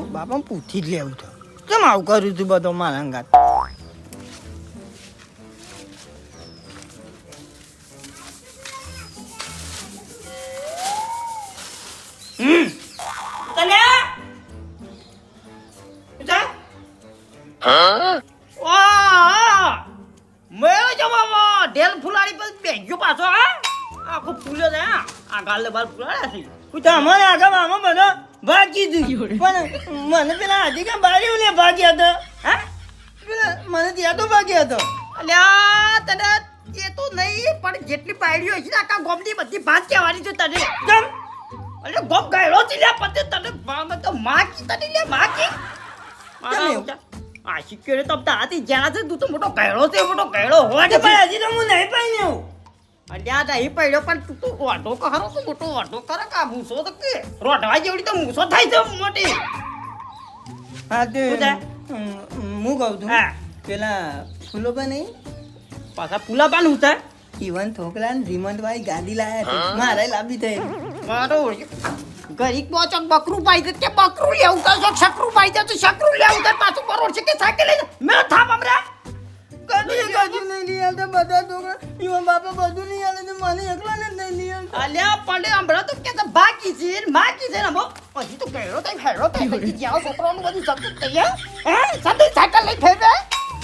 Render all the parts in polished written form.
બાપા પૂછી જ લેવું તો કેમ આવું કર્યું તું બધો મારા અંગાત ઢેલ ફુલાડી પર બેગ્યો પાછો આખો ફૂલ્યો છે આ ગાલે બાર ફુલાડ્યા છે હું તો અમારે આગળ આમાં બધો ભાગી દીધું પણ મને પેલા આજે કે બારી લે ભાગ્યા હતો હા પેલા મને ત્યાં તો ભાગ્યા હતો અલ્યા તને એ તો નહીં પણ જેટલી પાડ્યો છે આખા ગોમની બધી ભાત કહેવાની છે તને કેમ અરે ગોમ ગાયડો છે લે પતે તને તો માકી તને લે માકી આ શીખ્યો તો તાતી જ્યાં છે તું તો મોટો ગાયડો છે મોટો ગાયડો હોવા દે ભાઈ હજી તો હું નહીં પાડ્યો અલ્યા નહીં પડ્યો પણ તું તો વાઢો કરો તો મોટો વાઢો કરે કા મૂસો તો કે રોઢવા જેવડી તો મૂસો થાય છે મોટી હા તે હું કહું છું પેલા ફૂલો પણ નહીં પાછા ફૂલા પણ ઉતા ઈવન થોકલા ને ધીમંત ભાઈ ગાડી લાયા મારે લાંબી થઈ મારો ગરીબ બોચક બકરું પાઈ દે કે બકરું લેવું તો શકરું પાઈ દે તો શકરું લેવું તો પાછું બરોડ છે કે સાયકલ લઈ મે થાપ હમરા કદી નહીં લઈ આવતા બધા તો ઈવન બાપા બધું નહીં આલે તો મને એકલા ને નહીં લઈ આવતા અલ્યા પડે હમરા તો કે બાકી છે માકી છે ને બો હજી તો કેરો તઈ ફેરો તઈ જાવ છોકરાનું બધું સબ તૈયાર હે સબ સાયકલ લઈ ફેરે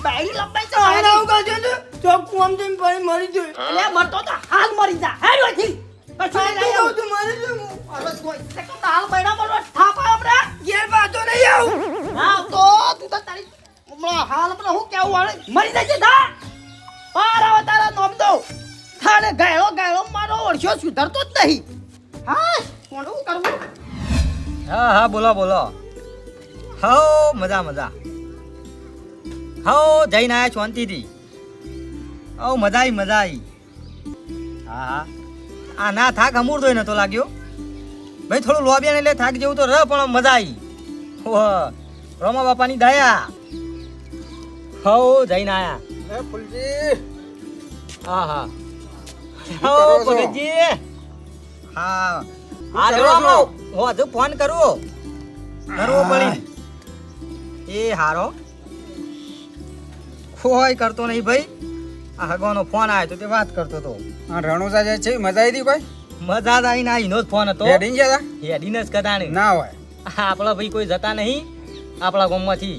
બાઈ લંબાઈ તો આવું કાજે તો ચોક કોમ તેમ પડી મરી જોય અલ્યા મરતો તો હાલ મરી જા હે રોજી પછી લઈ આવ તું મરી જો અરે કોઈ સેકન્ડ હાલ બૈડા મરવા થાપા હમરા ઘેર બાતો નહીં આવ હા તો તું તો તારી હાલ પણ હું કેવું વાળે મરી જાય ધા પાર આવ તારા નોમ દો થાને ગાયળો મારો ઓરછો સુધરતો જ નહીં હા કોણ કરવું હા બોલો હો મજા હો જઈને આયા શાંતિથી ઓ મજા આવી હા આ ના થાક અમૂર્તો નતો લાગ્યો ભાઈ થોડું લોબિયા એટલે થાક જેવું તો રહ પણ મજા આવી રોમા બાપાની દયા હો જઈને આયા ફૂલજી હા હો ભગતજી હા હો હજુ ફોન કરવો પડી એ હારો કોઈ કરતો નહીં ભાઈ આ હગવાનો ફોન આવ્યો તો તે વાત કરતો તો રણોજા જાય છે મજા આવી હતી કોઈ મજા જ આવીને એનો જ ફોન હતો હેડીને ગયા હેડીને જ કદાને ના હોય આપણા ભાઈ કોઈ જતા નહીં આપણા ગામમાંથી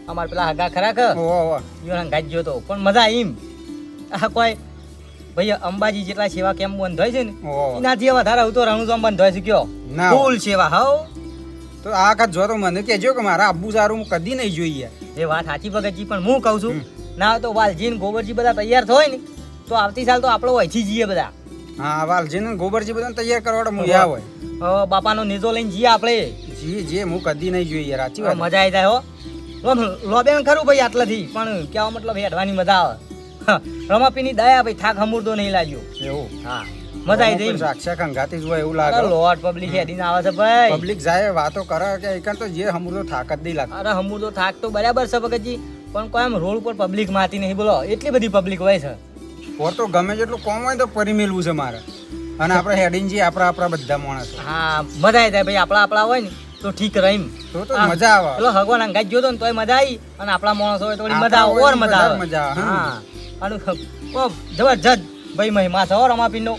અમાર પેલા હગા ખરા કે ઈવન ગાજ્યો તો પણ મજા એમ આ કોઈ ભાઈ અંબાજી જેટલા સેવા કેમ્પ બંધ હોય છે ને એનાથી વધારે હું તો રણુજામ બંધ હોય છે કયો ફૂલ સેવા હાવ તો આ કાચ જો તો મને કહેજો કે મારા આબુ સારું હું કદી નહીં જોઈએ એ વાત સાચી ભગતજી પણ હું કહું છું ના તો વાલજી ને ગોબરજી બધા તૈયાર થાય ને તો આવતી સાલ તો આપણે અહીંથી જઈએ બધા હા વાલજી ને ગોબરજી બધા તૈયાર કરવાડો મુયા હોય બાપાનો નેજો લઈને જઈએ આપણે જે હું કદી નહીં જોઈએ સાચી વાત મજા આવી જાય હો લોબેન ખરું ભાઈ આટલાથી પણ કેવા મતલબ હેડવાની મજા આવે રમાપીની દયા ભાઈ થાક હમુરતો નહીં લાગ્યો એવું હા મજા આવી જાય સાક્ષાત અંગાતી જ હોય એવું લાગે લોટ પબ્લિક હેડીને આવે છે ભાઈ પબ્લિક જાય વાતો કરે કે એકન તો જે હમુરતો થાક જ નહીં લાગે અરે હમુરતો થાક તો બરાબર છે ભગતજી પણ કોઈ આમ રોડ પર પબ્લિક માતી નહીં બોલો એટલી બધી પબ્લિક હોય છે ઓર તો ગમે જેટલું કોમ હોય તો પરી મેલવું છે મારે અને આપણે હેડીને જઈએ આપણા બધા માણસો હા મજા આવી જાય ભાઈ આપણા હોય ને તો ઠીક રહીમ તો મજા આવે પેલો ભગવાન અંગાજ જોતો ને તોય મજા આવી અને આપણા માણસો હોય તો મજા આવે ઓર મજા આવે હા અને જબરજસ્ત ભાઈ મહિમા છે રમાપીન નો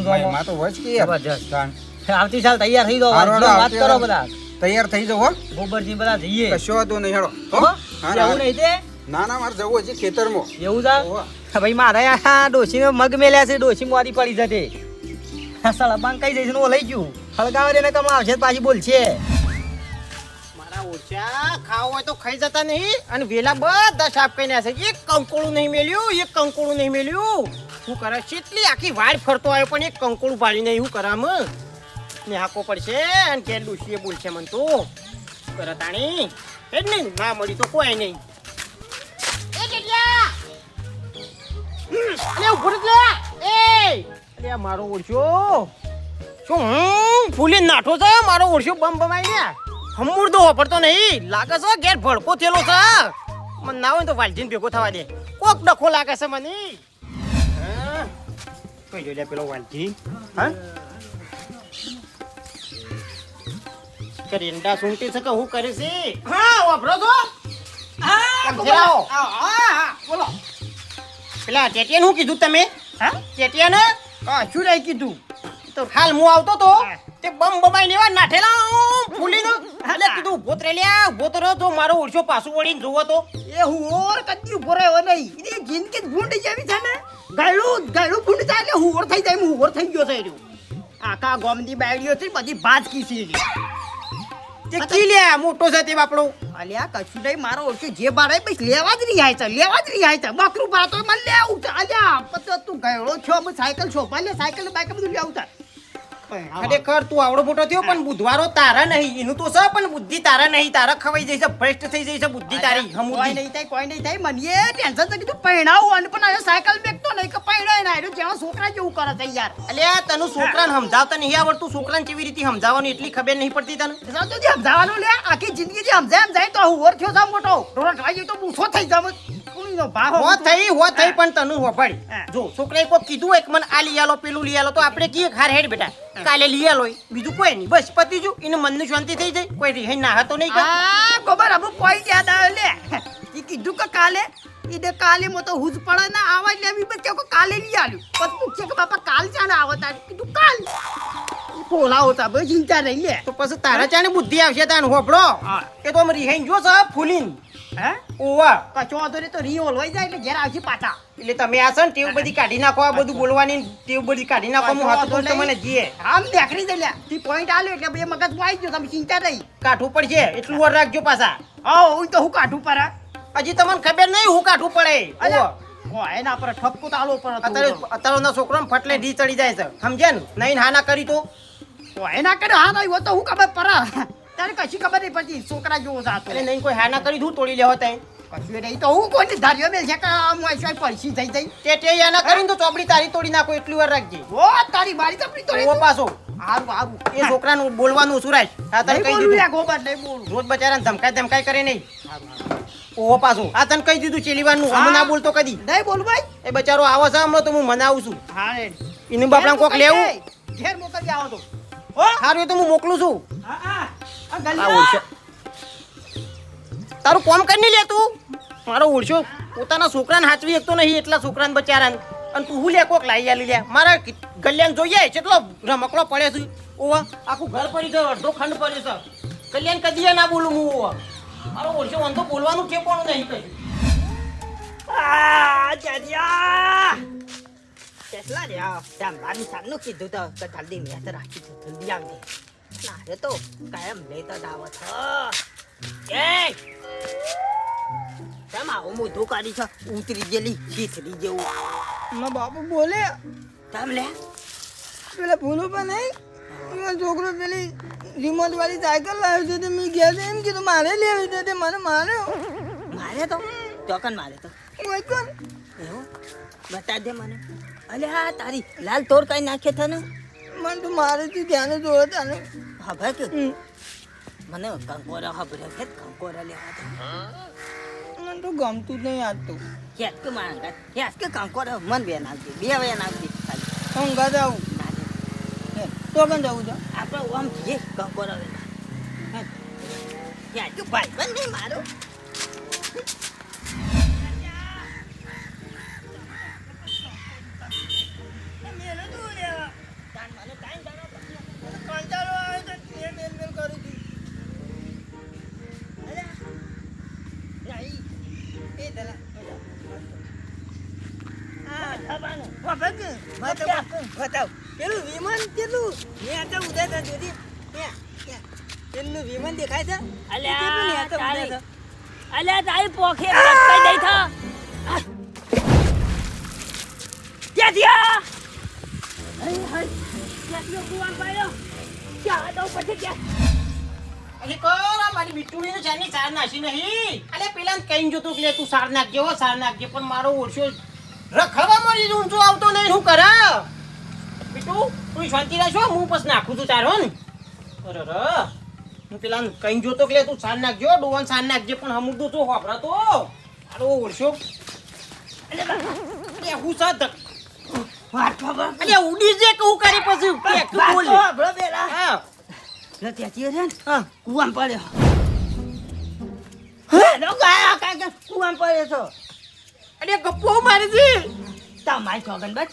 મહિમા તો હોય જ કે જબરજસ્ત આવતી સાલ તૈયાર થઈ જાઓ વાત કરો બધા તૈયાર થઈ જાઓ ગોબરજી બધા જઈએ કશો વાંધો નહીં હેડો એવું નહીં તે ના મારે જવું હજી ખેતરમાં એવું છે ભાઈ મારે આ ડોશીને મગ મેલ્યા છે ડોશી મોરી પડી જતે સળબાંગ કઈ જઈશ ઓ લઈ ગયું હળગાવે એને કમળા આવશે પાછી બોલશે મારા ઓછા ખાવ હોય તો ખાઈ જતા નહીં અને વેલા બધા સાફ કરીને છે એક કંકોળું નહીં મેલ્યું શું કરે કેટલી આખી વાડ ફરતો આવ્યો પણ એક કંકોળું પાડી નહીં શું કરામ ને હાકો પડશે અને કે ડુસીએ બોલશે મન તો કરે તાણી એ જ નહીં ના મળી તો કોઈ નહીં મારો ઓળશો શું ફૂલી નાઠો છે મારો ઓળશો બમ બમાઈ ને હમુરદો વાપરતો નહીં લાગે છે ઘેર ભડકો થયેલો છે મને ના હોય તો વાલજીને ભેગો થવા દે કોક ડખો લાગે છે મને કઈ જોઈ લે પેલો વાલજી હા રેંડા સૂંટી છે કે હું કરે છે હા વાપરો તો હા કેમ છે આવો? હા બોલો પેલા ટેટિયાને શું કીધું તમે હા ટેટિયાને શું નહીં કીધું તો હાલ હું આવતો તો હા. તે બમ બમાઈ લેવા નાઠેલા ફૂલીને એટલે કીધું ઉભો જ રહી લ્યા ઉભો તો રહ્યો તો મારો ઓળશો પાછું વળીને જોવો તો એ હુંર કદી ઉભો રહ્યો નહીં એની જિંદગી જ ભૂંડી જેવી છે ને ગાયડું ભૂંડી થાય એટલે હુંર થઈ જાય હું હુંર થઈ ગયો છે એર્યો આખા ગોમની બાયડીઓ છે બધી બાજ કીસી તે કી લ્યા મોટો છે તે બાપડો અલ્યા કશું નહીં મારો ઓળખી જે બારે બસ લેવા જ રિહાય છે બકરું પાતો મને લેવું છે અલ્યા પછી તું ગયડો છો અમે સાયકલ છોપા લે સાયકલ ને બાઈક બધું લેવું છે ખરેખર તું આવડો મોટો થયો પણ બુધવારો તારા નહીં એનું તો છે પણ બુદ્ધિ તારા નહીં તારા ખવાઈ જઈ છે ભ્રષ્ટ થઈ જઈ છે બુદ્ધિ તારી કોઈ હમુદ્ધિ નહીં થાય મને એ ટેન્શન તો કીધું પહેણાવું અને પણ હવે સાયકલ બેકતો નહીં કે પહેણાય ના એનું જેવા છોકરા જેવું કરે છે યાર અલ્યા તને છોકરાને સમજાવતા નહીં આવડતું છોકરાને કેવી રીતે સમજાવવાનું એટલી ખબર નહીં પડતી તને સમજો જે સમજાવવાનું લે આખી જિંદગી જે સમજાય તો હું ઓર થયો છે મોટો રોડ ખાઈ તો બૂસો થઈ જાવ કુણીનો ભાવ હો થઈ પણ તને હોફાડી હા. જો છોકરાએ કોઈ કીધું એક મને આ લઈ આલો પેલું લઈ આલો તો આપણે કીએ હાર હેડ બેટા કાલે લઈ આલો બીજું કોઈ નહીં બસ પતી જો એને મનની શાંતિ થઈ જાય કોઈ રિહાઈ ના હતો નહીં કા આ ખબર હવે કોઈ યાદ આવે લે ઈ કીધું કે કાલે ઈને કાલે મો તો હુજ પડે ના આવા એટલે બી બચ્ચો કે કાલે લઈ આલ્યું પછી પૂછે કે બાપા કાલ ચાને આવતા કીધું કાલ પોલાવો તા બસ ચિંતા નહીં લે તો પછી તારા ચાને બુદ્ધિ આવશે તાને હોફળો હા. એ તો અમે રિહાઈ જો છે ફૂલીન હે ઓવા કચો વાંધો નહીં તો રીઓલ હોય જાય એટલે ઘેર આવશે પાછા એટલે તમે આ છે ને ટેવ બધી કાઢી નાખો આ બધું બોલવાની ટેવ બધી કાઢી નાખો હું હાથ તો મને જીએ આમ દેખરી દે લ્યા તી પોઈન્ટ આલ્યો એટલે બે મગજમાં આવી ગયો તમે ચિંતા નહીં કાઠું પડશે એટલું વાર રાખજો પાછા હા હું તો હું કાઢું પર હજી તમને ખબર નહીં હું કાઠું પડે અલ્યા હો એના પર ઠપકો તો આલો પર અત્યારના છોકરાને ફટલે ઢી ચડી જાય છે સમજ્યા ને નહીં હા ના કરી તો હો એના કરે હા નહીં તો હું ખબર પર તારે કશી ખબર નહીં પડતી છોકરા જેવો જાતો એટલે નહીં કોઈ હા ના કરી દઉં તોડી લેવો તઈ કશું નહીં તો હું કોની ધાર્યો મેલ છે કે આમ હોય પડસી થઈ જઈ તે હા ના કરીને તો ચોપડી તારી તોડી નાખો એટલી વાર રાખજે ઓ તારી બારી તપડી તો ઓ પાછો હારું હારું એ છોકરાનું બોલવાનું ઓછું રાખ આ તને નહીં કહી બોલું દીધું લ્યા ગોબર નહીં બોલું રોજ બચારાને ધમકાય કરે નહીં ઓ પાછો આ તને કહી દીધું ચેલીવારનું અમે ના બોલતો કદી નહીં બોલું ભાઈ એ બચારો આવો છે હમણાં તો હું મનાવું છું હા રે એનું બાપડા કોક લેવું ઘેર મોકલી આવો તો હો સારું એ તો હું મોકલું છું હા આ આ ગલ્લા ઓળશો તારું કોમ કરી નહીં લે તું મારો ઓળશો પોતાના છોકરાને હાચવી શકતો નહીં એટલા છોકરાને બચારાને અને તું હું લે કોક લાવી આલી લે મારા કલ્યાણ જોઈએ કેટલો રમકડો પડે છે ઓવા આખું ઘર પડી ગયો અડધો ખંડ પડ્યો છે કલ્યાણ કદી ના બોલું હું ઓવા મારો ઓળશો વાંધો બોલવાનું છે પણ નહીં કહ્યું આ જડિયા કેટલા રે આ તેમ મારી સામનું કીધું તો કે જલ્દી મેં તો રાખી છે જલ્દી આવજે ના રે તો કાયમ લેતો જ આવો છો એ તેમ આવું મોઢું કાઢી છે ઉતરી ગયેલી ખીચડી જેવું મારા બાપુ બોલે તેમ લે પેલા ભૂલું પણ નહીં પેલો છોકરો પેલી રિમોટ વાળી સાયકલ લાવ્યો છે તે મેં ગયા છે એમ કીધું મારે લેવી છે તે મને માર્યો મારે તો ચોકન મારે તો કોઈ કોણ એવું બતા દે મને અલે હા તારી લાલ તોર કઈ નાખે છે ને મને તો મારે તું ધ્યાન જોડે તને હા ભાઈ કે મને કંકોરા ખબર છે કંકોરા લેવા તો મને તો ગમતું જ નહીં આજતું યાદ કે માંગા યાદ કે કંકોરા મન બે નાખી બે વે નાખી ખાલી ઊંઘા જાઉં તો પણ જવું છે આપણે આમ જે કંકોરા લેવા યાદ કે ભાઈ બન નહીં મારો બતાવ પેલું વિમાન કેટલું મેં તો ઉદય હતા જોડી પેલું વિમાન દેખાય છે કેટલું ને તો ઉદય છે અલ્યા તારી પોખે લટકાઈ દઈ થા ક્યાં થયા હઈ હઈ ક્યાં કુવાન પાડ્યો ક્યાં દો પછી ક્યાં અરે કોરા મારી બિટ્ટુડીને ચારની સાર નાખી નહીં અલે પેલા કઈ જોતું કે તું સાર નાખજે હો સાર નાખજે પણ મારો ઓળશો રખડવા મળી જ ઊંચો આવતો નહીં હું કરે બિટ્ટુ તું શાંતિ રાખજો હું પછી નાખું છું તારો ને અરે હું પેલા કઈ જોતો કે તું સાર નાખજો ડોવાન સાર નાખજે પણ હમું તો હોભરા તો મારો ઓળશો અલે હું સાત વાત ખબર અલે ઉડી જે કહું કરી પછી કે તું બોલ બરો બેલા હા પેલો ત્યાંથી છે ને કુવામાં પડ્યો હેલો ગયા કાકા કુવામાં પડ્યો છો અરે ગપ્પો મારી દી તમારી સોગન બસ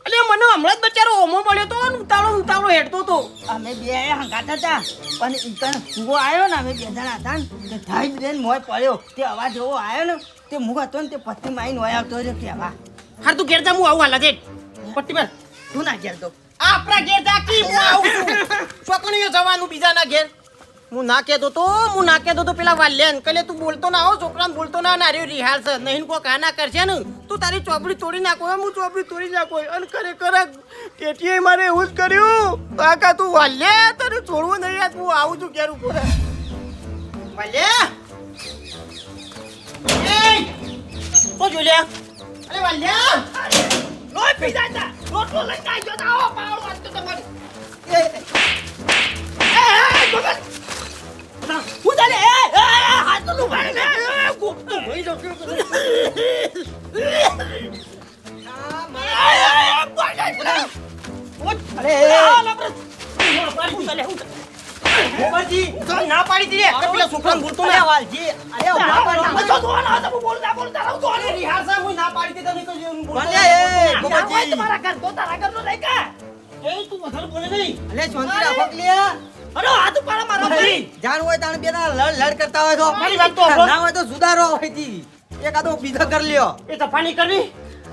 અરે મને હમણાં જ બચારો ઓમો પડ્યો તો ને ઉતાવળો હેડતો તો અમે બે હંગાત હતા પણ ઈકન કુવો આવ્યો ને અમે બે જણા હતા ને તે થઈ જ મોય પડ્યો તે અવાજ એવો આવ્યો ને તે મુખ હતો ને તે પત્તી માઈને હોય આવતો રહ્યો કેવા હાર તું ઘેર જા હું આવું હાલા દે પટ્ટી પર તું ના ઘેર તો આપણા ઘેર જા કી હું આવું છું છોકરીઓ જવાનું બીજાના ઘેર હું ના કહેતો તો પેલા વાલ્યાન કલે તું બોલતો ના હો છોકરાને બોલતો ના ના રિહાલ છે નહીં કોઈ કાના કરશે ને તું તારી ચોપડી તોડી નાખો હું ચોપડી તોડી નાખો અને ખરેખર ટેટીએ મારે એવું જ કર્યું કાકા તું વાલ્યા તને છોડવું નહીં યાર હું આવું છું ઘેર ઉપર વાલ્યા એ ઓ જોલ્યા અરે વાલ્યા લોય પીધા તા રોટલો લઈને આવ્યો તા આવો પાવડો વાંચતો તમારી હું તને હાથ તો લુભાડે ને ગોપતો ભઈ જો ના પાડી દીધી પેલા છોકરાને બોલતો ના વાલજી અરે બોલતા રિહાર્સલ હું ના પાડી દીધી તમારા ઘર તો તારા ઘર નો નહીં કા એ તું વધારે બોલે નહીં અલે શાંતિ રાખો ક્લિયર અરે હાથ ઉપાડા મારો ભાઈ જાણ હોય તાણ બે લડ કરતા હોય તો મારી વાત તો સાંભળો. ના હોય તો સુધારો હોય તી એકાદો બીજો કરી લ્યો એ તફાની કરવી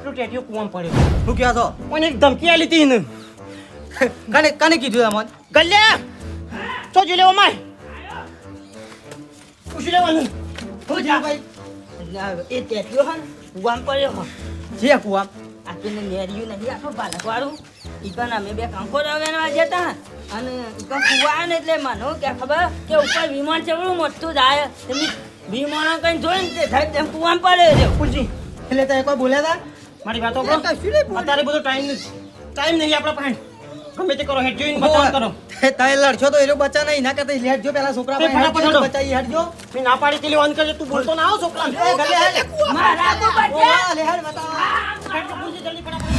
તું ટેટીઓ કુવામ પડ્યો શું કહો છો મને એક ધમકી આલી હતી ને કને કીધું તમને ગલ્યા તો જો લેવો માય પૂછી લેવાનું હું જા ભાઈ એ તેટ્યો હન કુવામાં પડ્યો હન જે કુવામ આપણને નેરિયું નહીં આખો બાલકવાળું ઈકન અમે બે કંકો રવાના જતા અને ઈકન કુવા ને એટલે માનો કે ખબર કે ઉપર વિમાન ચેવડું મોટું જાય તમે વિમાન કઈ જોઈને તે થાય તેમ કુવામાં પડે છે પૂછી એટલે તે કોઈ બોલ્યા હતા મારી વાતો કરો અત્યારે બધો ટાઈમ નહીં આપણા પાસે ગમે તે કરો હેડ જોઈને બચાવ કરો તમે લડશો તો એનો બચ્ચા નહીં ના કરતા લેટજો પેલા છોકરા તે પાસે ફટાફટ હટો. બચાઈ હેડજો મેં ના પાડી તેલી વાન કરજે તું બોલતો ના આવો છોકરા એ ગલે હેડ મારા તો બચ્ચા લે હેડ બતાવો પૂછી જલ્દી ફટાફટ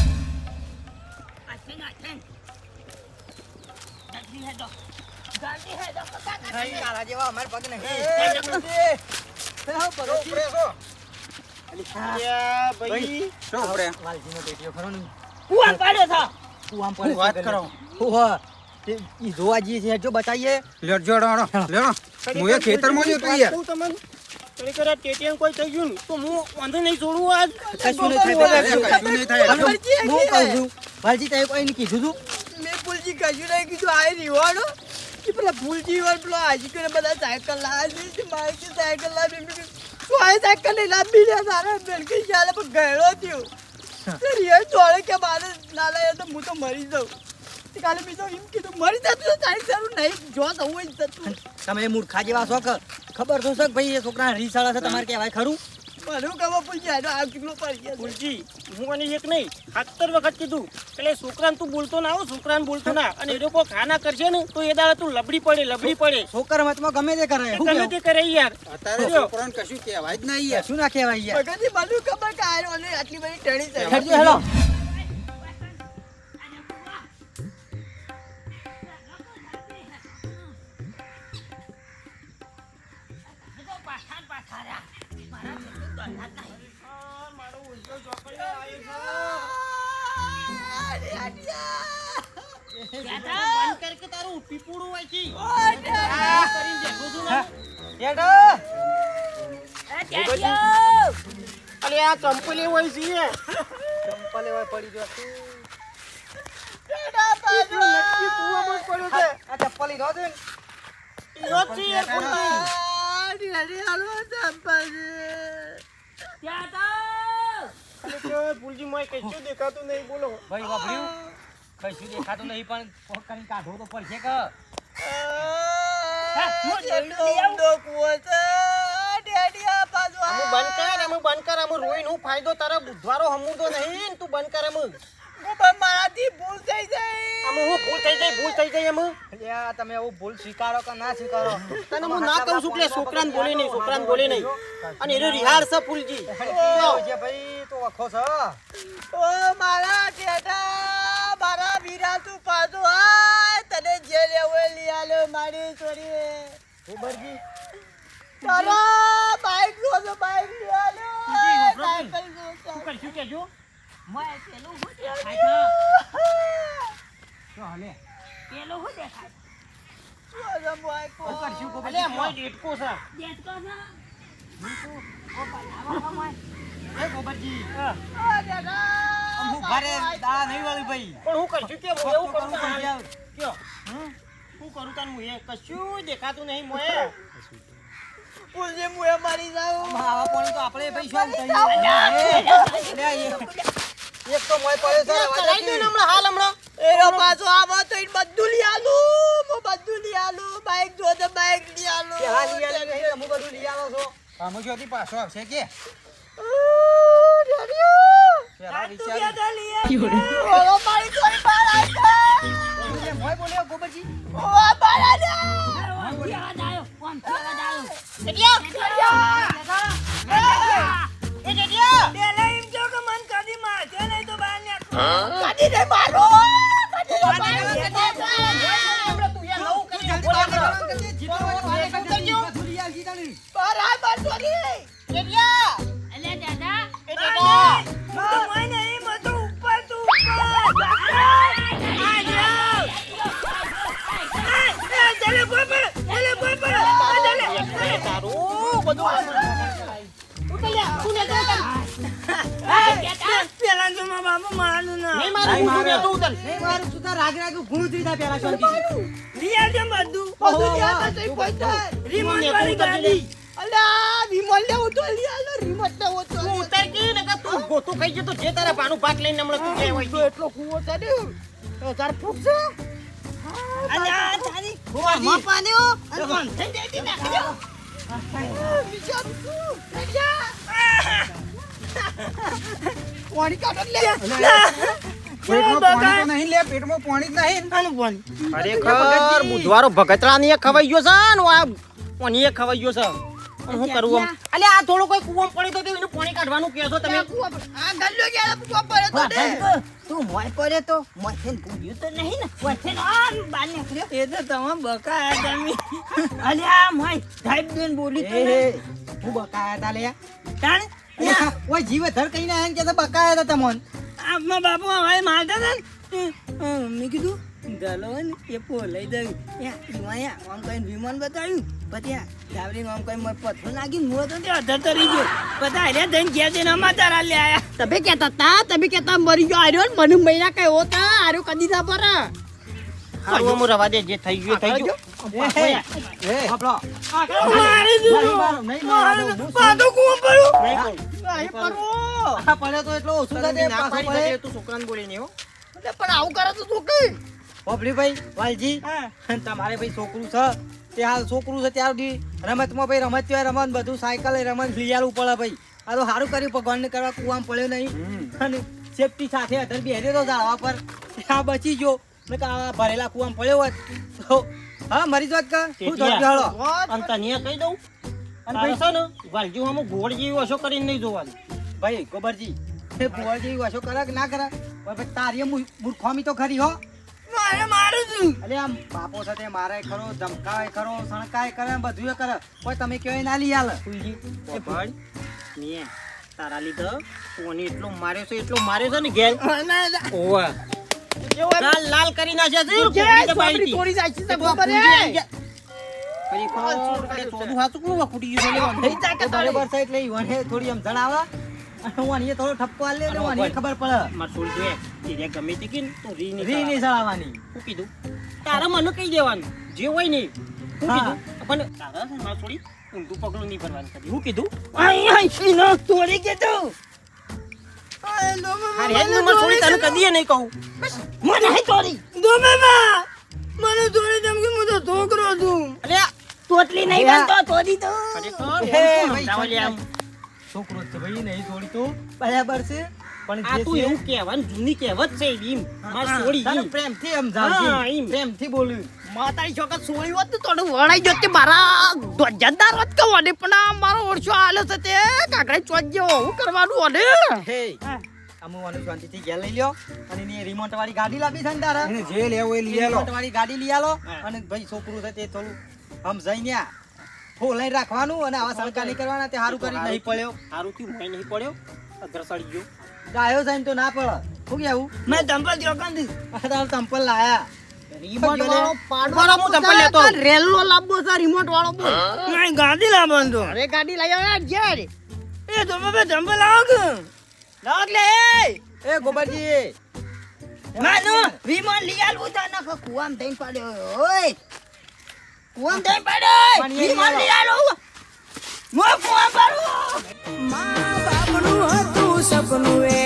નહીં તારા જેવા અમાર પગ નહીં ભાઈ શું ઉપડે? વાલજીનો પેટીયો ખરો ને કુવામાં પડ્યો છે કુવામ હું વાત કરો. ઈ જોવા જઈએ છે હેડજો બચાઈએ લેડજો લેડો હું એ ખેતરમાં જ હતો યાર. કહું તમને ખરેખર આ ટેટીએમ કોઈ થઈ ગયું ને તો હું વાંધો નહીં છોડવું આજ કશું નહીં થાય અરે, કશું નહીં થાય. હું કહું છું વાલજી તે કોઈ કીધું તું મેં ફૂલજી કશું નહીં કીધું આ રીવાડો કે પેલા ફૂલજી વાળ પેલો આજી કરીને બધા સાયકલ લાવી છે મારે કે સાયકલ લાવી તો આ સાયકલ નહીં લાવી ને સારા બેલકી ચાલે પણ ગયેલો થયો તો રિયલ જોડે કે મારે ના લાવે તો હું તો મરી જાઉં તે કાલે મેં તો એમ કીધું મરી જતું તો તારી સારું નહીં જો તો હું જ જતું તમે મૂર્ખા જેવા છો કે ખબર તો છે કે ભાઈ એ છોકરા રીસાળા છે તમારે કહેવાય ખરું મને ખબર ફૂલજી આનો આ કેટલો પડી ગયા ભૂલજી હું અને એક નહીં 70 વખત કીધું એટલે છોકરાને તું બોલતો ના આવો છોકરાને બોલતો ના અને એ લોકો ખાના કરશે ને તો એ દાડા તું લબડી પડે છોકરા મતમાં ગમે તે કરે શું ગમે કહેવું? તે કરે યાર અત્યારે છોકરાને કશું કહેવાય જ નહીં યાર. શું ના કહેવાય યાર મગજથી મને ખબર કે આ ઓલે આટલી બધી ટણી છે હેડજો હેલો બંધ કર કે તારું પીપુડું હોય છે કરીને બેઠો છું ને. હેડો અલે આ કંપની હોય છે ચંપલે હોય પડી જો નક્કી કૂવામાં જ પડ્યો છે આ ચપ્પલ ઈ રોજ ઈનો જ છે યાર ફૂલજી. અલે કે ફૂલજી મોય કશું દેખાતું નહીં બોલો ભાઈ વાપર્યું કશું દેખાતું નહીં પણ કોક કરીને કાઢવું તો પડશે કે અમે બંધ કર અમે રોઈને હું ફાયદો તારા બુધવારો હમુરદો નહીં ને તું બંધ કર અમે મારાથી ભૂલ થઈ જાય અમે હું ભૂલ થઈ જાય અમે અલ્યા તમે એવું ભૂલ સ્વીકારો કે ના સ્વીકારો તને હું ના કહું છું કે છોકરાને બોલે નહીં અને એનો રિહાર છે ફૂલજી છે ભાઈ તો વખો છે ઓ મારા ટેટા મારા વીરા તું પાછો આય તને જે લેવો એ લઈ આલો મારી છોરી ગોબરજી ચાલો બાઈક જો બાઈક લઈ આલો સાયકલ જો શું કરશું કેજો મોય પેલું હું ખાય દેખાય તો હાલે પેલું હું દેખાય ચાલો બાઈક શું કરશું અલે ગોબરજી મોય ડેટકો છે દેખતો ના ઓ બનાવો મોય એ ગોબરજી આ દાદા હું ઘરે દા નહીં વાળી ભાઈ પણ હું કરશું કે હું એવું કરું કરવું તાન પડશે. કયો શું કરું તાન હું એ કશું દેખાતું નહીં મોય પુલજી મુએ મારી જાઉં આવા પણ તો આપણે ભાઈ શું એક તો મોય પડ્યો છે કરાઈ દે ને હમણાં હાલ હમણાં એનો પાછો આવો તો ઈ બધું લઈ આલું હું બધું લઈ આલું બાઈક જો તો બાઈક લઈ આલું કે હાલ લઈ આલે નહીં હું બધું લઈ આવો છો આમ જ્યોતિ પાછો આવશે કે પેલા વિચાર ઓલો મારી છોરી બહાર આવી મોય બોલ્યો ગોબરજી ઓ બહાર આવી યાદ આવ્યો કોણ યાદ આવ્યો એ ડેડિયા પેલા એમ જો કે મન કદી મારશે નહીં તો બહાર નીકળો કદી નહીં મારો કદી નહીં મારો હમણાં તું યાર નવું કરી બોલ હમણાં બહાર આય બહાર છોરી ડેડિયા અલે દાદા એ ડેડિયા તો મોય નહીં મત ઉપર તું ઉપર ચલે બોલ પર ચલે બોલ પર ચલે તારું બધું પેલા તો મારા બાપુ મારું ના નહીં મારું હું તું તું ઉતર નહીં મારું તું તાર રાગ ઘૂણ થઈ જા પેલા શાંતિ રિયા જેમ બધું બધું યાદ થઈ પહોંચાય રિમોટ વાળી ગાડી અલ્યા વિમલ ને ઉતો લઈ આલો રિમોટ ને ઉતો તું ઉતર કે ને કે તું ગોતું ખાઈ જતો જે તારા ભાનું ભાગ લઈને હમણાં તું ગયા હોય છે. એટલો કૂવો છે ને તાર ફૂટ છે અલ્યા તારી માં પાણીઓ અને કોણ થઈ દેતી નાખ્યો વિચાર તું પાણી કાઢો લે પેટમાં પાણી તો નહીં લે પેટમાં પાણી જ નહીં આનું પાણી ખરેખર બુધવારો ભગતરાની એ ખવાઈ ગયો છે ને આ ઓની એ ખવાઈ ગયો છે પણ હું કરું આમ અલે આ થોડો કોઈ કૂવો પડી તો એનું પાણી કાઢવાનું કહો છો તમે આ ગલ્લો કે કૂવો પડે તો દે તું મોય પડે તો મોય થઈને પૂછ્યું તો નહીં ને મોય થઈને આમ બહાર નીકળ્યો એ તો તમે બકાયા તમે અલ્યા મોય સાહેબ બેન બોલી તો એ હું બકાયા તા લે તાણ ઓય જીવે ધર કઈને આયા કે બકાયા તા તમોન આમાં બાપુ હવે મારતા હતા ને મેં કીધું ગલો ને એ પોલાઈ દઉં આમ કઈ વિમાન બતાવ્યું પછી ધાવરીને આમ કઈ પથ્થર નાખી મોં તો અધર તરી ગયો બધા હાર્યા થઈને ઘેર જઈને અમારા તારા લે આયા તમે કહેતા મરી ગયો આર્યો મને મહિના કઈ હોતા આર્યો કદી ના પર હારું અમુ રવા દે જે થઈ ગયું થઈ ગયું એ આપણો મારી દીધું નહીં પાછો કૂવો પડ્યો નહીં પરવો આ પડ્યો તો એટલો ઓછું થશે ના પાછો પાડી પડે દે તું છોકરાને બોલી નહીં હો પણ આવું કરે તો તું કઈ પોપલી ભાઈ વાલજી તમારે ભાઈ છોકરું છે તે હાલ છોકરું છે ત્યાર સુધી રમતમાં ભાઈ રમત હોય રમત બધું સાયકલ રમત લઈ આલવું પડે ભાઈ આ તો સારું કર્યું ભગવાનને કરવા કુવામાં પડ્યો નહીં અને સેફટી સાથે અધર બેહર્યો તો ઝાડવા પર આ બચી ગયો ને કે આ ભરેલા કુવામાં પડ્યો હોત તો હા મરી જોત કે શું થયું હાલો અંત નિયા કહી દઉં અને ભાઈ છે ને વાલજી આમ ગોળ જેવી વશો કરીને નહીં જોવાનું ભાઈ ગોબરજી એ ભુવા જેવી વાસો કરે કે ના કરે ભાઈ તારી મૂર્ખામી તો ખરી હો મારું છું અલે આમ બાપો સાથે મારે ખરો ધમકાય ખરો સણકાય કરે બધું કરે કોઈ તમે કયો ના લઈ આલે ફૂલજી એ ભાઈ ને તારા લીધે કોને એટલો માર્યો છે ને ઘેર ઓવા લાલ લાલ કરી નાખ્યા છે કોકડી દબાઈ થોડી જાય છે હતી. ખબર ફરી થોડું હાચું કોણ ફૂટી ગયું છે લેવાનું. તો બરોબર છે એટલે ઈવને થોડી આમ જણાવા અને હું આને થોડો ઠપકો આલે એટલે હું આને ખબર પડે માર છોડી જોઈએ તીરે ગમે તે કીને તું રી રી નહીં નહીં ચડાવવાની શું કીધું તારા મને કહી દેવાનું જે હોય ને શું હા. કીધું પણ તારા છે ને માર છોડી ઊંધું પગલું નહીં ભરવાનું કદી શું કીધું તોડી કે તું અરે હેડ ને માર છોડી તને કદી નહીં કહું મને હે તોડી દોમે માં મને તોડી તેમ કે હું તો છોકરો છું અરે તોટલી નહીં બનતો તોડી તો ખરેખર હે, એમ ભાઈ, સમજાવવા લે આમ. છોકરો છે ભાઈ નહીં છોડી તું બરાબર છે પણ આ જે તું છે એવું કહેવાનું જૂની કહેવત છે એમ માર છોડી તને એમ. પ્રેમથી હા, સમજાવજે એમ. પ્રેમથી બોલ્યું માતાની છોકર સોળી હોત ને તો વણાઈ જોત તે મારા ધ્વજદાર હોત કે વડે પણ આ મારો ઓળશો આલો છે તે કાકડા ચોજ જેવો હું કરવાનું વડે હે અમુ વાનું શાંતિથી ઘેર લઈ લ્યો અને એની રિમોટ વાળી ગાડી લાવી છે ને તારે એને જે લેવો એ લઈ આલો રિમોટ વાળી ગાડી લઈ આલો હા. અને ભાઈ છોકરું છે તે થોડું સમજાઈ ને ફૂલ લઈ રાખવાનું અને આવા સંકા નહીં કરવાના તે સારું કરી નહીં પડ્યો સારું થયું મોય નહીં પડ્યો અધર સડી ગયો ગાયો છે તો ના પડે શું કેવું મેં ચંપલ ચોકન દી આ તારો ચંપલ લાયા રિમોટ વાળો પાડો બરાબર, હું ચંપલ લેતો આવું. રેલો લાવવો છે રિમોટ વાળો બોલ નહીં ગાડી લાવવાનું તો અરે ગાડી લઈ આવ્યા ઘેર એ તો મેં ચંપલ લાવો કે લાવ લે એ ગોબરજી માનો વિમાન લઈ આલવું તો નખો કુવામ દઈને પાડ્યો ઓય કુવામ દઈને પાડ્યો પણ એ વિમાન લઈ આલો મો કુવામ પાડું મા બાપનું હતું સપનું એ